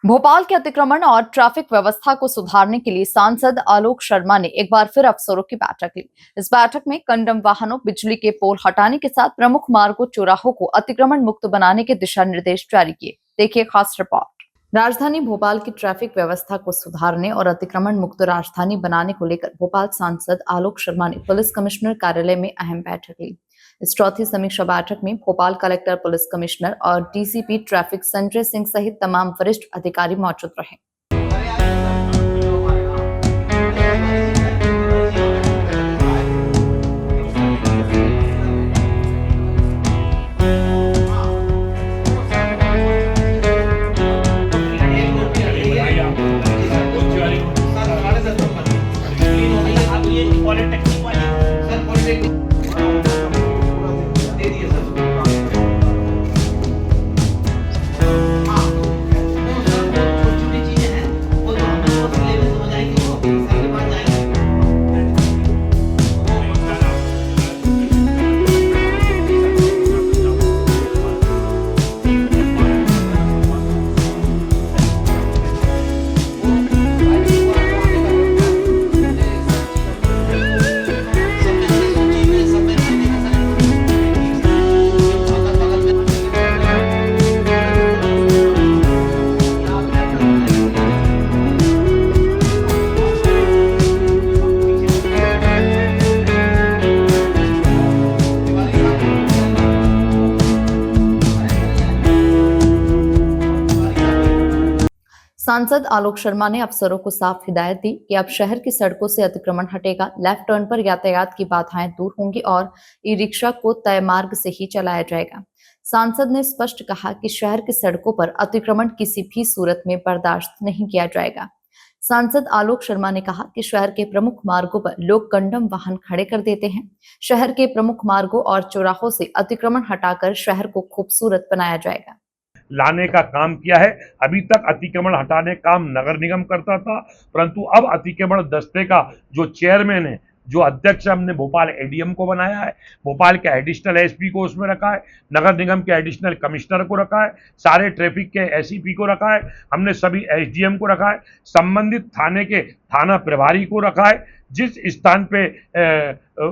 भोपाल के अतिक्रमण और ट्रैफिक व्यवस्था को सुधारने के लिए सांसद आलोक शर्मा ने एक बार फिर अफसरों की बैठक ली। इस बैठक में कंडम वाहनों, बिजली के पोल हटाने के साथ प्रमुख मार्गों, चौराहों को अतिक्रमण मुक्त बनाने के दिशा निर्देश जारी किए। देखिए खास रिपोर्ट। राजधानी भोपाल की ट्रैफिक व्यवस्था को सुधारने और अतिक्रमण मुक्त राजधानी बनाने को लेकर भोपाल सांसद आलोक शर्मा ने पुलिस कमिश्नर कार्यालय में अहम बैठक ली। इस चौथी समीक्षा बैठक में भोपाल कलेक्टर, पुलिस कमिश्नर और डीसीपी ट्रैफिक संजय सिंह सहित तमाम वरिष्ठ अधिकारी मौजूद रहे। सांसद आलोक शर्मा ने अफसरों को साफ हिदायत दी कि अब शहर की सड़कों से अतिक्रमण हटेगा, लेफ्ट टर्न पर यातायात की बाधाएं दूर होंगी और ई रिक्शा को तय मार्ग से ही चलाया जाएगा। सांसद ने स्पष्ट कहा कि शहर की सड़कों पर अतिक्रमण किसी भी सूरत में बर्दाश्त नहीं किया जाएगा। सांसद आलोक शर्मा ने कहा कि शहर के प्रमुख मार्गों पर लोग कंडम वाहन खड़े कर देते हैं। शहर के प्रमुख मार्गों और चौराहों से अतिक्रमण हटाकर शहर को खूबसूरत बनाया जाएगा। लाने का काम किया है। अभी तक अतिक्रमण हटाने का काम नगर निगम करता था, परंतु अब अतिक्रमण दस्ते का जो चेयरमैन है, जो अध्यक्ष हमने भोपाल एडीएम को बनाया है, भोपाल के एडिशनल एसपी को उसमें रखा है, नगर निगम के एडिशनल कमिश्नर को रखा है, सारे ट्रैफिक के एसीपी को रखा है, हमने सभी एसडीएम को रखा है, संबंधित थाने के थाना प्रभारी को रखा है। जिस स्थान पे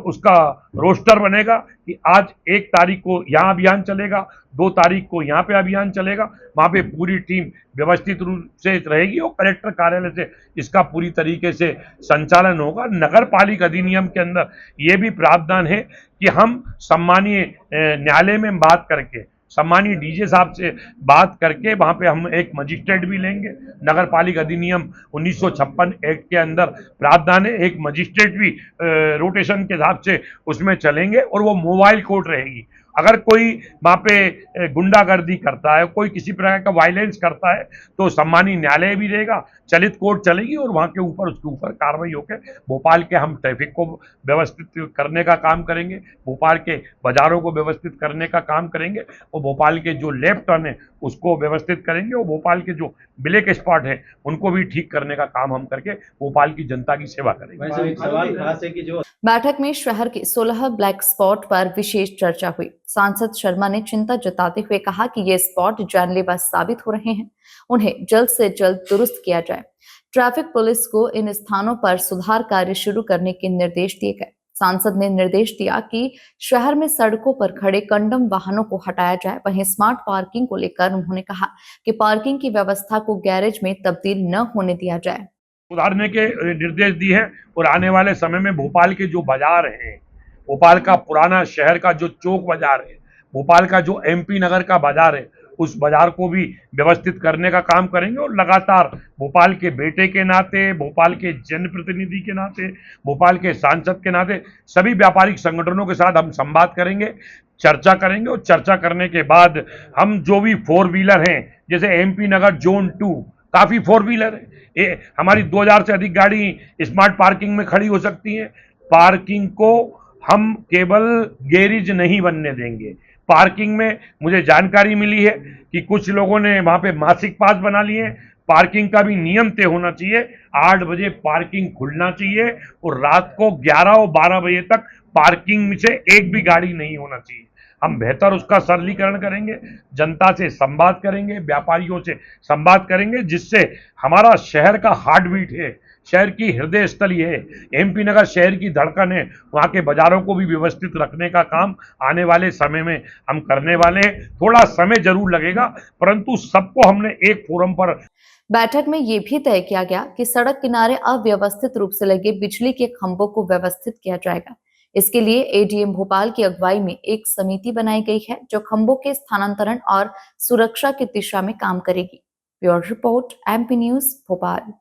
उसका रोस्टर बनेगा कि आज 1 तारीख को यहाँ अभियान चलेगा, 2 तारीख को यहाँ पे अभियान चलेगा, वहाँ पे पूरी टीम व्यवस्थित रूप से रहेगी और कलेक्टर कार्यालय से इसका पूरी तरीके से संचालन होगा। नगर पालिका अधिनियम के अंदर ये भी प्रावधान है कि हम सम्मानीय न्यायालय में बात करके, सम्मानीय डीजे साहब से बात करके वहां पे हम एक मजिस्ट्रेट भी लेंगे। नगर पालिका अधिनियम 1956 एक्ट के अंदर प्रावधान है, एक मजिस्ट्रेट भी रोटेशन के हिसाब से उसमें चलेंगे और वो मोबाइल कोर्ट रहेगी। अगर कोई वहां पे गुंडागर्दी करता है, कोई किसी प्रकार का वायलेंस करता है, तो सम्मानीय न्यायालय भी रहेगा, चलित कोर्ट चलेगी और वहां के ऊपर उसके ऊपर कार्रवाई होकर भोपाल के हम ट्रैफिक को व्यवस्थित करने का काम करेंगे, भोपाल के बाजारों को व्यवस्थित करने का काम करेंगे और भोपाल के जो लेफ्ट टर्न है उसको व्यवस्थित करेंगे और भोपाल के जो ब्लैक स्पॉट है उनको भी ठीक करने का काम हम करके भोपाल की जनता की सेवा करेंगे। एक सवाल खास है कि जो बैठक में शहर के 16 ब्लैक स्पॉट पर विशेष चर्चा हुई। सांसद शर्मा ने चिंता जताते हुए कहा कि ये स्पॉट जानलेवा साबित हो रहे हैं, उन्हें जल्द से जल्द दुरुस्त किया जाए। ट्रैफिक पुलिस को इन स्थानों पर सुधार कार्य शुरू करने के निर्देश दिए गए। सांसद ने निर्देश दिया कि शहर में सड़कों पर खड़े कंडम वाहनों को हटाया जाए। वहीं स्मार्ट पार्किंग को लेकर उन्होंने कहा कि पार्किंग की व्यवस्था को गैरेज में तब्दील न होने दिया जाए। सुधारने के निर्देश दिए हैं और आने वाले समय में भोपाल के जो बाजार हैं, भोपाल का पुराना शहर का जो चौक बाजार है, भोपाल का जो एमपी नगर का बाजार है, उस बाजार को भी व्यवस्थित करने का काम करेंगे और लगातार भोपाल के बेटे के नाते, भोपाल के जनप्रतिनिधि के नाते, भोपाल के सांसद के नाते सभी व्यापारिक संगठनों के साथ हम संवाद करेंगे, चर्चा करेंगे और चर्चा करने के बाद हम जो भी 4 व्हीलर हैं, जैसे एमपी नगर जोन 2 काफी 4 व्हीलर है, हमारी 2000 से अधिक गाड़ी स्मार्ट पार्किंग में खड़ी हो सकती है। पार्किंग को हम केवल गैरेज नहीं बनने देंगे। पार्किंग में मुझे जानकारी मिली है कि कुछ लोगों ने वहां पे मासिक पास बना लिए हैं। पार्किंग का भी नियम तय होना चाहिए। 8 बजे पार्किंग खुलना चाहिए और रात को 11 और 12 बजे तक पार्किंग में से एक भी गाड़ी नहीं होना चाहिए। हम बेहतर उसका सरलीकरण करेंगे, जनता से संवाद करेंगे, व्यापारियों से संवाद करेंगे, जिससे हमारा शहर का हार्ट बीट है, शहर की हृदय स्थली है, एमपी नगर शहर की धड़कन है, वहाँ के बाजारों को भी व्यवस्थित रखने का काम आने वाले समय में हम करने वाले हैं। थोड़ा समय जरूर लगेगा, परंतु सबको हमने एक फोरम पर बैठक में ये भी तय किया गया कि सड़क किनारे अव्यवस्थित रूप से लगे बिजली के खंभों को व्यवस्थित किया जाएगा। इसके लिए एडीएम भोपाल की अगुवाई में एक समिति बनाई गई है जो खंभों के स्थानांतरण और सुरक्षा की दिशा में काम करेगी। Bureau report, MP news, Bhopal.